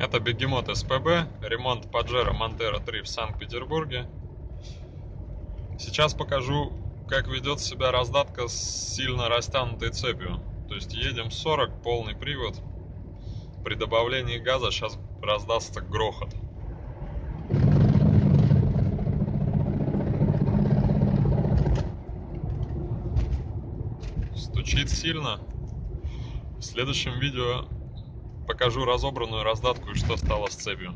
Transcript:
Это Бегемот СПБ, ремонт Pajero Montero 3 в Санкт-Петербурге. Сейчас покажу, как ведет себя раздатка с сильно растянутой цепью. То есть едем 40, полный привод. При добавлении газа сейчас раздастся грохот. Стучит сильно. В следующем видео покажу разобранную раздатку и что стало с цепью.